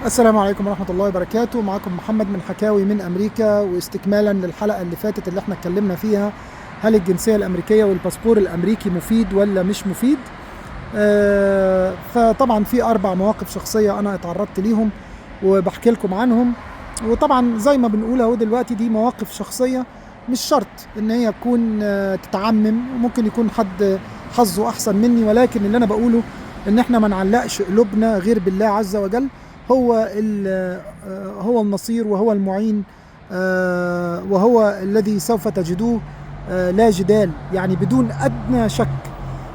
السلام عليكم ورحمة الله وبركاته. معكم محمد من حكاوي من أمريكا، واستكمالا للحلقة اللي فاتت اللي احنا اتكلمنا فيها هل الجنسية الأمريكية والباسبور الأمريكي مفيد ولا مش مفيد. فطبعا في 4 مواقف شخصية أنا اتعرضت ليهم وبحكي لكم عنهم. وطبعا زي ما بنقول اهو دلوقتي دي مواقف شخصية، مش شرط ان هي تكون تتعمم، وممكن يكون حد حظه أحسن مني، ولكن اللي أنا بقوله ان احنا ما نعلقش قلوبنا غير بالله عز وجل. هو النصير وهو المعين، وهو الذي سوف تجدوه لا جدال، يعني بدون أدنى شك.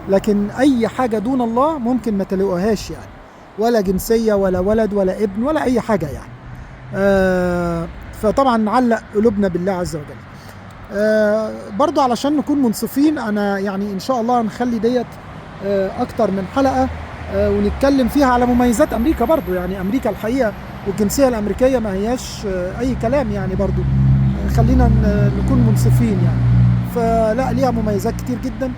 لكن أي حاجة دون الله ممكن ما تلاقوهاش، يعني ولا جنسية ولا ولد ولا ابن ولا أي حاجة يعني. فطبعا نعلق قلوبنا بالله عز وجل. برضو علشان نكون منصفين، أنا يعني إن شاء الله هنخلي ديت أكتر من حلقة ونتكلم فيها على مميزات أمريكا برضو. يعني أمريكا الحقيقة والجنسية الأمريكية ما هياش أي كلام يعني، برضو خلينا نكون منصفين يعني. فلا، ليها مميزات كتير جدا.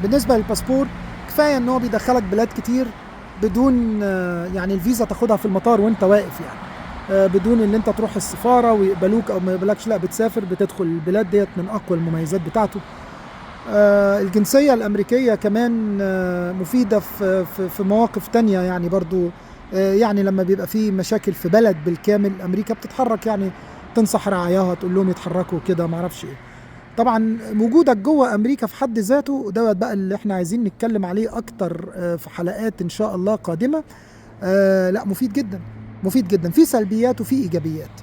بالنسبة للباسبور، كفاية ان هو بيدخلك بلاد كتير بدون يعني الفيزا تاخدها في المطار وانت واقف، يعني بدون ان انت تروح السفارة ويقبلوك او ما يقبلكش، لا بتسافر بتدخل البلاد ديت، من اقوى المميزات بتاعته. الجنسية الأمريكية كمان مفيدة في مواقف تانية يعني برضو. يعني لما بيبقى فيه مشاكل في بلد بالكامل، أمريكا بتتحرك، يعني تنصح رعاياها تقول لهم يتحركوا كده، معرفش ايه. طبعا وجودك جوه أمريكا في حد ذاته دوت بقى اللي احنا عايزين نتكلم عليه أكتر في حلقات إن شاء الله قادمة. لا، مفيد جدا، مفيد جدا. في سلبيات وفي إيجابيات.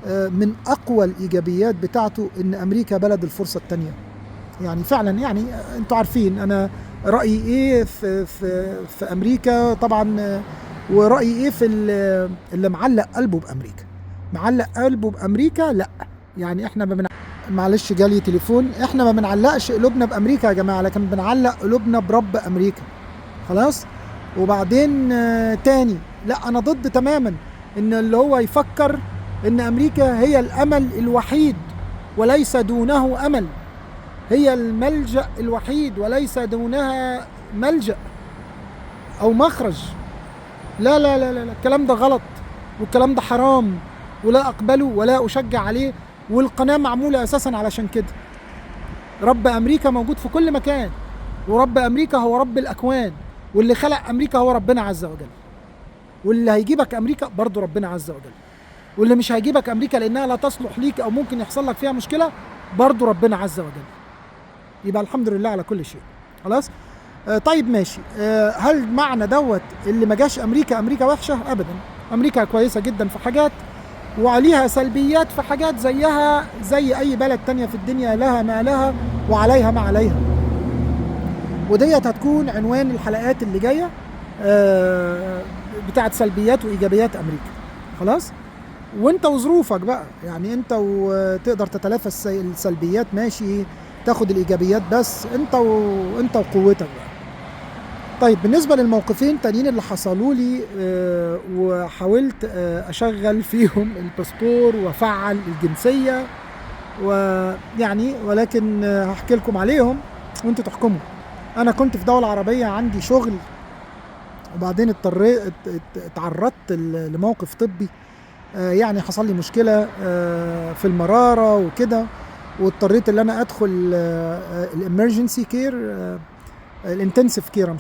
من أقوى الإيجابيات بتاعته إن أمريكا بلد الفرصة التانية. يعني فعلا، يعني انتوا عارفين انا رايي ايه في امريكا طبعا، ورايي ايه في اللي معلق قلبه بامريكا. معلق قلبه بامريكا لا، يعني احنا معلش جالي تليفون. احنا ما بنعلقش قلوبنا بامريكا يا جماعه، لكن بنعلق قلوبنا برب امريكا. خلاص. وبعدين تاني، لا انا ضد تماما ان اللي هو يفكر ان امريكا هي الامل الوحيد وليس دونه امل. هي الملجأ الوحيد وليس دونها ملجأ أو مخرج. لا لا لا لا، الكلام ده غلط، والكلام ده حرام، ولا أقبله ولا أشجع عليه. والقناة معمولة أساسا علشان كده. رب أمريكا موجود في كل مكان، ورب أمريكا هو رب الأكوان، واللي خلق أمريكا هو ربنا عز وجل. واللي هيجيبك أمريكا برضو ربنا عز وجل، واللي مش هيجيبك أمريكا لأنها لا تصلح ليك أو ممكن يحصل لك فيها مشكلة برضو ربنا عز وجل. يبقى الحمد لله على كل شيء. خلاص. طيب ماشي. هل معنى دوت اللي ما جاش امريكا وحشه؟ ابدا. امريكا كويسه جدا في حاجات، وعليها سلبيات في حاجات، زيها زي اي بلد تانية في الدنيا، لها ما لها وعليها ما عليها. وديت هتكون عنوان الحلقات اللي جايه، بتاعت سلبيات وايجابيات امريكا. خلاص. وانت وظروفك بقى، يعني انت وتقدر تتلافى السلبيات ماشي، تاخد الايجابيات بس انت وقوتك بقى. طيب بالنسبه للموقفين تانيين اللي حصلوا لي، وحاولت اشغل فيهم الباسبور وافعل الجنسيه، ويعني ولكن هحكي لكم عليهم وانتوا تحكموا. انا كنت في دوله عربيه عندي شغل، وبعدين اتعرضت لموقف طبي. يعني حصل لي مشكله في المراره وكده، واضطريت ان انا ادخل الامرجنسي كير، الانتنسيف كير.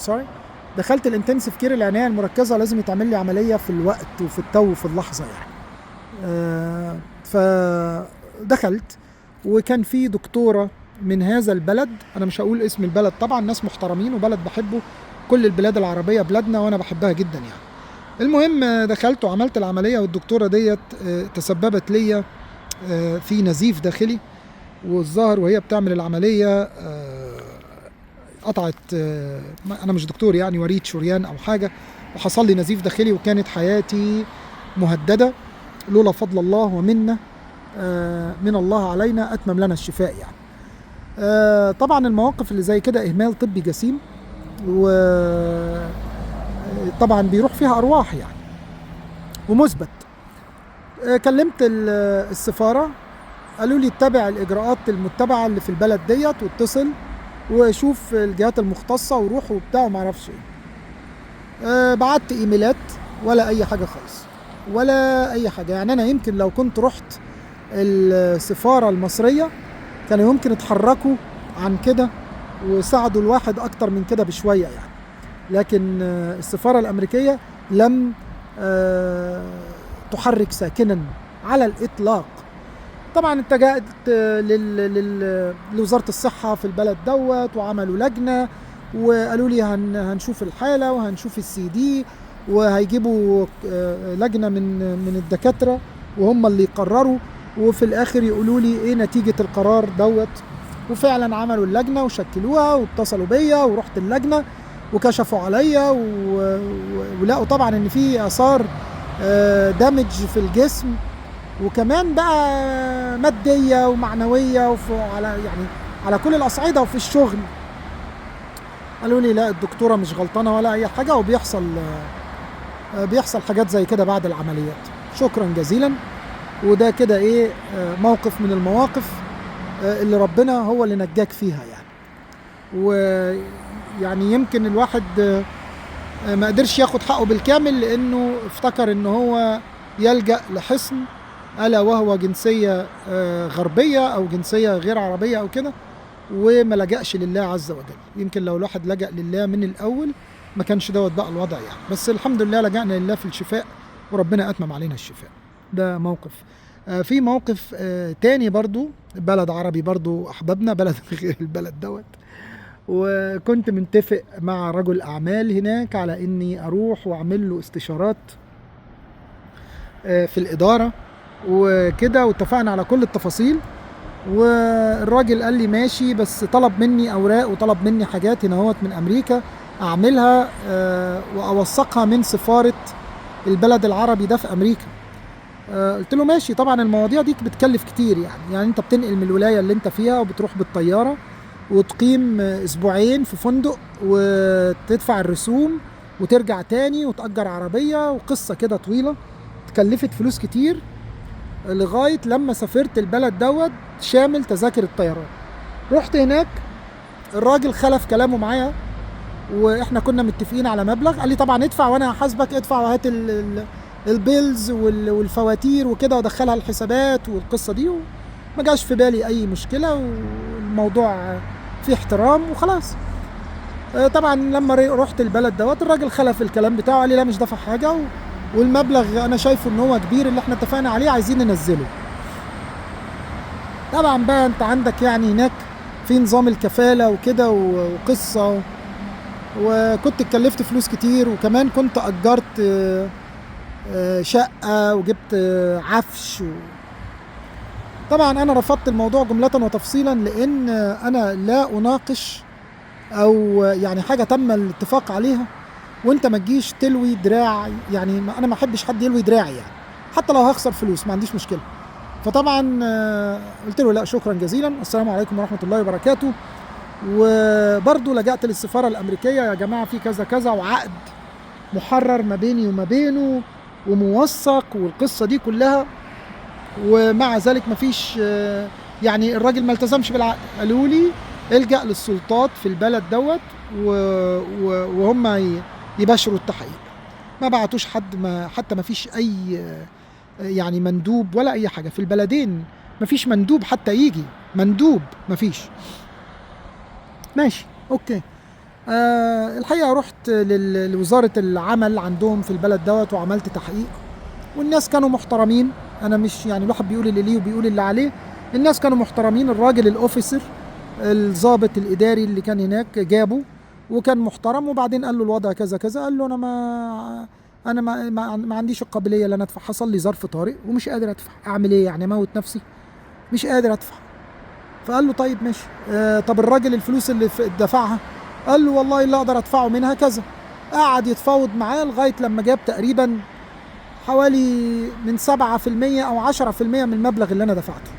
دخلت الانتنسيف كير، العنايه المركزه، لازم يتعمل لي عمليه في الوقت وفي التو وفي اللحظه يعني. فدخلت، وكان في دكتوره من هذا البلد، انا مش هقول اسم البلد طبعا، ناس محترمين وبلد بحبه، كل البلاد العربيه بلادنا وانا بحبها جدا يعني. المهم دخلت وعملت العمليه، والدكتوره ديت تسببت ليا في نزيف داخلي. والظاهر وهي بتعمل العملية قطعت، أنا مش دكتور يعني، وريد شريان أو حاجة، وحصل لي نزيف داخلي، وكانت حياتي مهددة. لولا فضل الله ومنه من الله علينا أتمم لنا الشفاء يعني. طبعا المواقف اللي زي كده إهمال طبي جسيم، وطبعا بيروح فيها أرواح يعني، ومثبت. كلمت السفارة، قالوا لي اتبع الإجراءات المتبعة اللي في البلد ديت، واتصل وشوف الجهات المختصة وروح وبتاع ومعرفش ايه. بعت ايميلات ولا اي حاجه خالص، ولا اي حاجه. يعني انا يمكن لو كنت رحت السفاره المصريه كانوا يمكن يتحركوا عن كده وساعدوا الواحد اكتر من كده بشويه يعني. لكن السفاره الامريكيه لم تحرك ساكنا على الاطلاق. طبعا اتجهت لوزاره الصحه في البلد دوت، وعملوا لجنه وقالوا لي هنشوف الحاله وهنشوف السي دي، وهيجيبوا لجنه من الدكاتره وهم اللي يقرروا، وفي الاخر يقولوا لي ايه نتيجه القرار دوت. وفعلا عملوا اللجنه وشكلوها واتصلوا بيا ورحت اللجنه وكشفوا عليا ولقوا طبعا ان في اثار دامج في الجسم، وكمان بقى ماديه ومعنويه على كل الاصعده وفي الشغل. قالوا لي لا الدكتوره مش غلطانه ولا اي حاجه، بيحصل حاجات زي كده بعد العمليات. شكرا جزيلا. وده كده ايه موقف من المواقف اللي ربنا هو اللي نجاك فيها يعني. ويعني يمكن الواحد ما قدرش ياخد حقه بالكامل لانه افتكر ان هو يلجأ لحصن الا وهو جنسية غربية او جنسية غير عربية او كده، وما لجأش لله عز وجل. يمكن لو الواحد لجأ لله من الاول ما كانش دوت بقى الوضع يعني. بس الحمد لله لجأنا لله في الشفاء وربنا اتمم علينا الشفاء. ده موقف. في موقف تاني برضو، بلد عربي برضو احبابنا، بلد غير البلد دوت. وكنت متفق مع رجل اعمال هناك على اني اروح واعمل له استشارات في الاداره وكده، واتفقنا على كل التفاصيل. والراجل قال لي ماشي، بس طلب مني اوراق وطلب مني حاجات هنا هوت من امريكا اعملها واوثقها من سفاره البلد العربي ده في امريكا. قلت له ماشي. طبعا المواضيع دي بتكلف كتير يعني انت بتنقل من الولايه اللي انت فيها وبتروح بالطياره وتقيم اسبوعين في فندق وتدفع الرسوم وترجع تاني وتأجر عربيه، وقصه كده طويله تكلفت فلوس كتير لغايه لما سافرت البلد دوت شامل تذاكر الطيران. رحت هناك الراجل خلف كلامه معايا، واحنا كنا متفقين على مبلغ. قال لي طبعا ادفع وانا هحاسبك، ادفع وهات البيلز والفواتير وكده ودخلها الحسابات والقصه دي. وما جاش في بالي اي مشكله والموضوع فيه احترام وخلاص. طبعا لما رحت البلد دوت الراجل خلف الكلام بتاعه، قال لي لا مش دافع حاجه والمبلغ انا شايفه ان هو كبير اللي احنا اتفقنا عليه، عايزين ننزله. طبعا بقى انت عندك يعني هناك في نظام الكفاله وكده وقصه، وكنت اتكلفت فلوس كتير، وكمان كنت اجرت شقه وجبت عفش طبعا انا رفضت الموضوع جمله وتفصيلا، لان انا لا اناقش او يعني حاجه تم الاتفاق عليها وانت ما تجيش تلوي دراع. يعني انا ما احبش حد يلوي دراعي يعني، حتى لو هخسر فلوس ما عنديش مشكله. فطبعا قلت له لا شكرا جزيلا، السلام عليكم ورحمه الله وبركاته. وبرضه لجأت للسفاره الامريكيه، يا جماعه في كذا كذا وعقد محرر ما بيني وما بينه وموثق والقصه دي كلها، ومع ذلك ما فيش يعني الراجل ما التزمش بالعقد. قالوا لي الجأ للسلطات في البلد دوت وهم يباشروا التحقيق. ما بعتوش حد، حتى ما فيش اي يعني مندوب ولا اي حاجه في البلدين، ما فيش مندوب حتى يجي مندوب، ما فيش. ماشي اوكي. الحقيقه رحت لوزاره العمل عندهم في البلد دوت وعملت تحقيق، والناس كانوا محترمين. انا مش يعني الواحد بيقول اللي ليه وبيقول اللي عليه. الناس كانوا محترمين. الراجل الاوفيسر الضابط الاداري اللي كان هناك جابه وكان محترم، وبعدين قال له الوضع كذا كذا. قال له انا ما عنديش القابليه اللي انا ادفع، حصل لي ظرف طارئ ومش قادر ادفع. اعمل ايه يعني؟ اموت نفسي؟ مش قادر ادفع. فقال له طيب ماشي. طب الراجل الفلوس اللي دفعها؟ قال له والله اللي اقدر ادفعه منها كذا. قعد يتفاوض معاه لغايه لما جاب تقريبا حوالي من 7% او 10% من المبلغ اللي انا دفعته.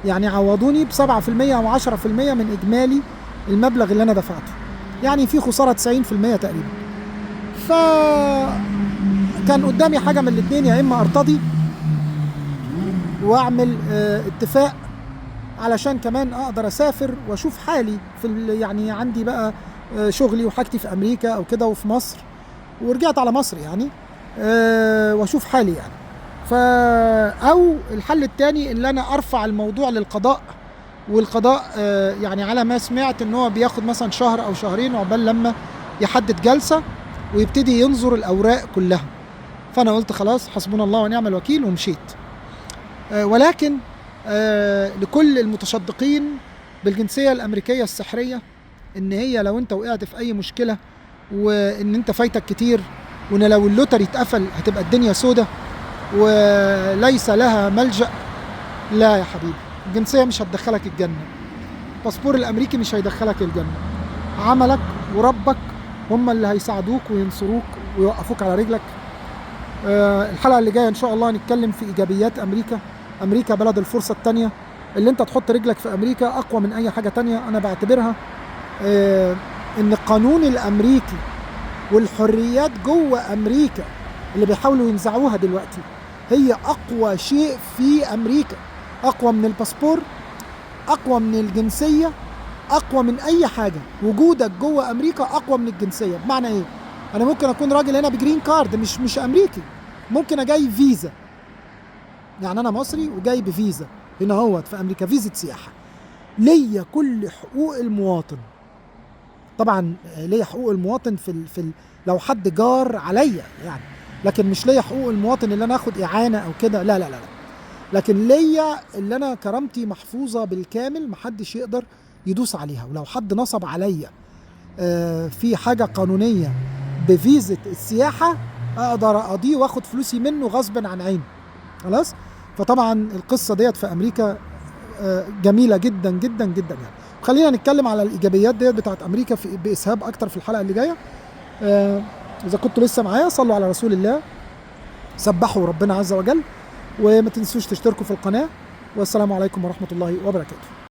يعني عوضوني ب7% او 10% من اجمالي المبلغ اللي انا دفعته، يعني في خساره 90% تقريبا. فكان قدامي حاجه من الاثنين، يا اما ارتضي واعمل اتفاق علشان كمان اقدر اسافر واشوف حالي في يعني عندي بقى شغلي وحاجتي في امريكا او كده وفي مصر، ورجعت على مصر يعني. واشوف حالي يعني. او الحل التاني اللي انا ارفع الموضوع للقضاء، والقضاء يعني على ما سمعت ان هو بياخد مثلا شهر او شهرين عقبال لما يحدد جلسة ويبتدي ينظر الاوراق كلها. فانا قلت خلاص حسبنا الله ونعم الوكيل ومشيت. ولكن لكل المتشدقين بالجنسية الامريكية السحرية، ان هي لو انت وقعت في اي مشكلة وان انت فايتك كتير، وان لو اللوتري اتقفل هتبقى الدنيا سودة وليس لها ملجأ، لا يا حبيبي، الجنسية مش هتدخلك الجنة، الباسبور الامريكي مش هيدخلك الجنة. عملك وربك هم اللي هيساعدوك وينصروك ويوقفوك على رجلك. الحلقة اللي جاية ان شاء الله هنتكلم في ايجابيات امريكا. امريكا بلد الفرصة التانية، اللي انت تحط رجلك في امريكا اقوى من اي حاجة تانية. انا بعتبرها ان القانون الامريكي والحريات جوه امريكا اللي بيحاولوا ينزعوها دلوقتي هي اقوى شيء في امريكا، اقوى من الباسبور، اقوى من الجنسية، اقوى من اي حاجة. وجودك جوه امريكا اقوى من الجنسية. بمعنى ايه؟ انا ممكن اكون راجل هنا بجرين كارد، مش امريكي، ممكن اجاي فيزا، يعني انا مصري وجاي بفيزا هنا هوت في امريكا، فيزا سياحة، ليا كل حقوق المواطن. طبعا ليا حقوق المواطن لو حد جار عليا يعني، لكن مش ليا حقوق المواطن اللي انا اخد اعانة او كده، لا لا لا لا. لكن ليا اللي انا كرامتي محفوظة بالكامل، محدش يقدر يدوس عليها. ولو حد نصب عليا في حاجة قانونية بفيزة السياحة، اقدر اقضيه واخد فلوسي منه غصبا عن عيني. خلاص. فطبعا القصة ديت في امريكا جميلة جدا جدا جدا يعني. خلينا نتكلم على الايجابيات ديت بتاعت امريكا باسهاب اكتر في الحلقة اللي جاية. اذا كنتوا لسه معايا صلوا على رسول الله، سبحوا ربنا عز وجل، وما تنسوش تشتركوا في القناة. والسلام عليكم ورحمة الله وبركاته.